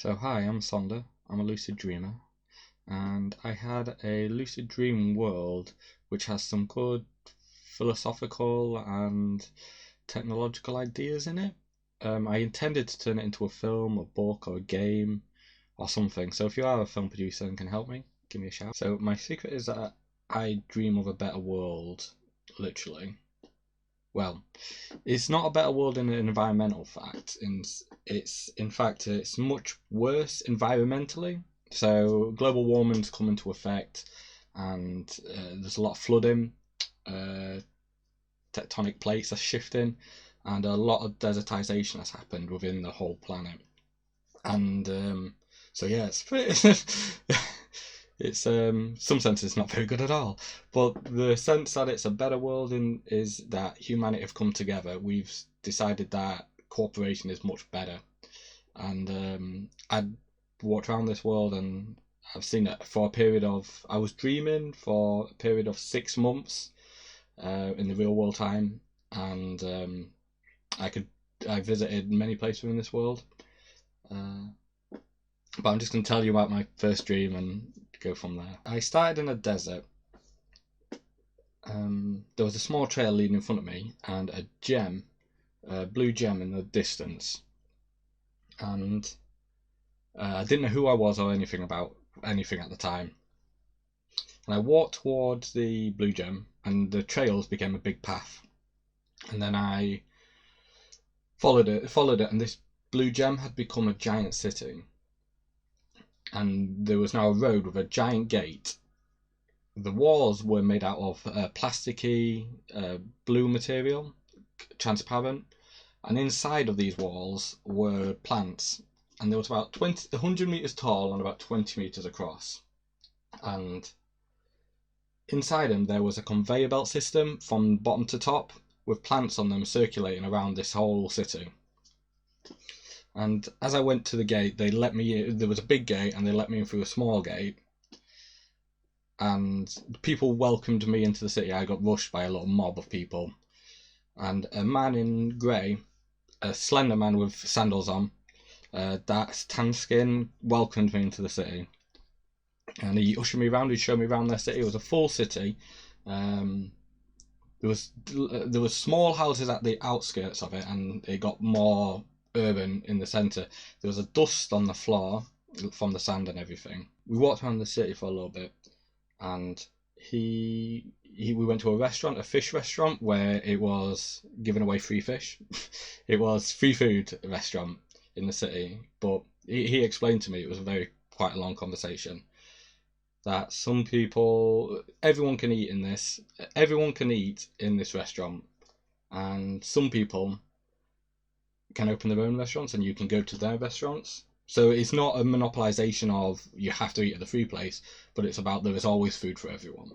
So hi, I'm Sonder. I'm a lucid dreamer, and I had a lucid dream world which has some good philosophical and technological ideas in it. I intended to turn it into a film, a book, or a game, or something. So if you are a film producer and can help me, give me a shout. So my secret is that I dream of a better world, literally. Well, it's not a better world in an environmental fact. It's much worse environmentally. So global warming's come into effect, and there's a lot of flooding. Uh, Tectonic plates are shifting, and a lot of desertization has happened within the whole planet. And so yeah, it's pretty. It's some sense it's not very good at all, but the sense that it's a better world is that humanity have come together. We've decided that cooperation is much better, and I walked around this world and I've seen it for a period of. I was dreaming for a period of 6 months in the real world time, and I visited many places in this world. But I'm just going to tell you about my first dream and go from there. I started in a desert. There was a small trail leading in front of me and a blue gem in the distance. And I didn't know who I was or anything about anything at the time. And I walked towards the blue gem, and the trails became a big path. And then I followed it, and this blue gem had become a giant city. And there was now a road with a giant gate. The walls were made out of plasticky blue material, transparent, and inside of these walls were plants, and there was about 100 meters tall and about 20 meters across. And inside them there was a conveyor belt system from bottom to top with plants on them circulating around this whole city. And as I went to the gate, they let me in. There was a big gate, and they let me in through a small gate. And people welcomed me into the city. I got rushed by a little mob of people. And a man in grey, a slender man with sandals on, that tan skin, welcomed me into the city. And he ushered me around. He showed me around their city. It was a full city. There was small houses at the outskirts of it, and it got more urban in the centre. There was a dust on the floor from the sand and everything. We walked around the city for a little bit, and we went to a restaurant, a fish restaurant, where it was giving away free fish. It was free food restaurant in the city, but he explained to me, it was quite a long conversation, that some people, everyone can eat in this restaurant, and some people can open their own restaurants and you can go to their restaurants. So it's not a monopolization of you have to eat at the free place, but it's about there is always food for everyone.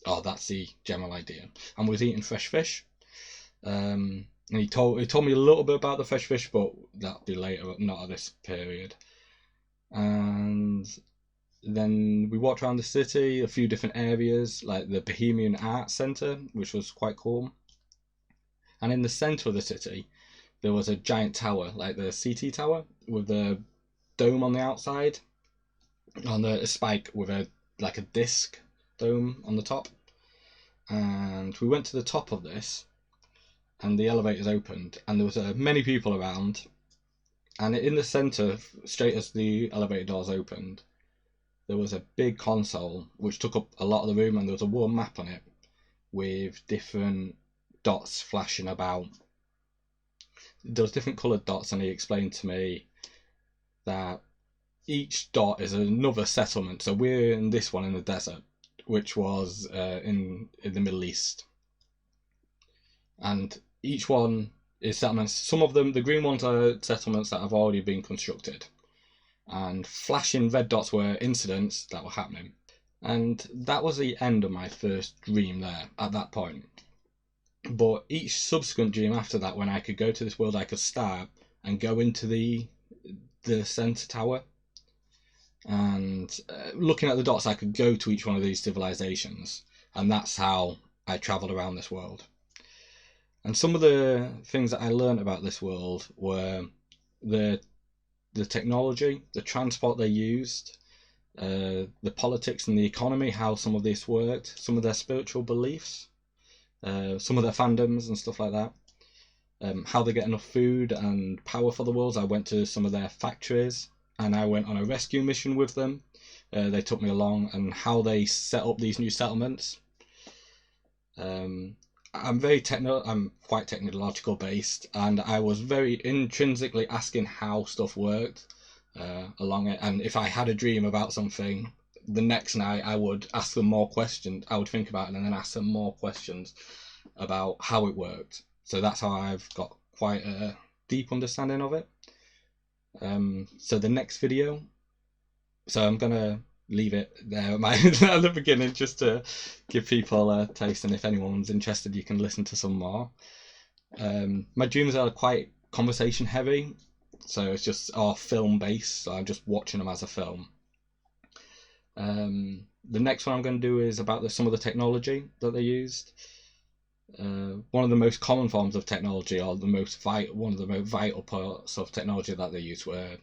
Oh, that's the general idea. And we was eating fresh fish. And he told me a little bit about the fresh fish, but that'll be later, not at this period. And then we walked around the city, a few different areas, like the Bohemian Arts Centre, which was quite cool. And in the centre of the city, there was a giant tower, like the CT tower, with a dome on the outside, on a spike with a disc dome on the top. And we went to the top of this, and the elevators opened, and there was many people around. And in the centre, straight as the elevator doors opened, there was a big console which took up a lot of the room, and there was a world map on it with different dots flashing about. There was different coloured dots, and he explained to me that each dot is another settlement. So we're in this one in the desert, which was in the Middle East. And each one is settlements. Some of them, the green ones, are settlements that have already been constructed. And flashing red dots were incidents that were happening. And that was the end of my first dream there at that point. But each subsequent dream after that, when I could go to this world, I could start and go into the centre tower. And looking at the dots, I could go to each one of these civilizations. And that's how I travelled around this world. And some of the things that I learned about this world were the the technology, the transport they used, the politics and the economy, how some of this worked, some of their spiritual beliefs, some of their fandoms and stuff like that, how they get enough food and power for the world. I went to some of their factories and I went on a rescue mission with them. They took me along, and how they set up these new settlements. I'm quite technological based, and I was very intrinsically asking how stuff worked along it. And if I had a dream about something, the next night I would ask them more questions. I would think about it and then ask them more questions about how it worked. So that's how I've got quite a deep understanding of it. So the next video, so I'm gonna leave it there at the beginning just to give people a taste, and if anyone's interested you can listen to some more. My dreams are quite conversation heavy, so it's just film based, so I'm just watching them as a film. The next one I'm going to do is about some of the technology that they used. One of the most common forms of technology, or one of the most vital parts of technology that they use, were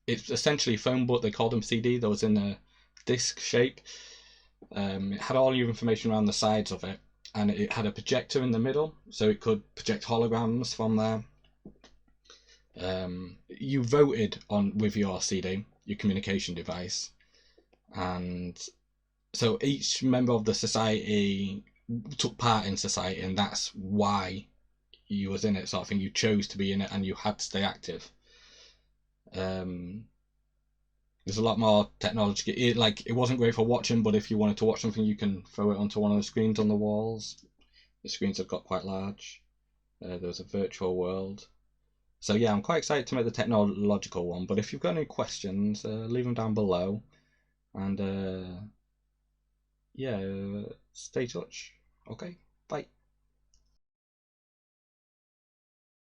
it's essentially a phone book. They called them CD. That was in a disc shape. It had all your information around the sides of it, and it had a projector in the middle, so it could project holograms from there. You voted with your CD, your communication device, and so each member of the society took part in society, and that's why you was in it, sort of thing. You chose to be in it and you had to stay active. There's a lot more technology. It wasn't great for watching, but if you wanted to watch something, you can throw it onto one of the screens on the walls. The screens have got quite large. There was a virtual world. So yeah, I'm quite excited to make the technological one, but if you've got any questions, leave them down below, and yeah, stay in touch. Okay.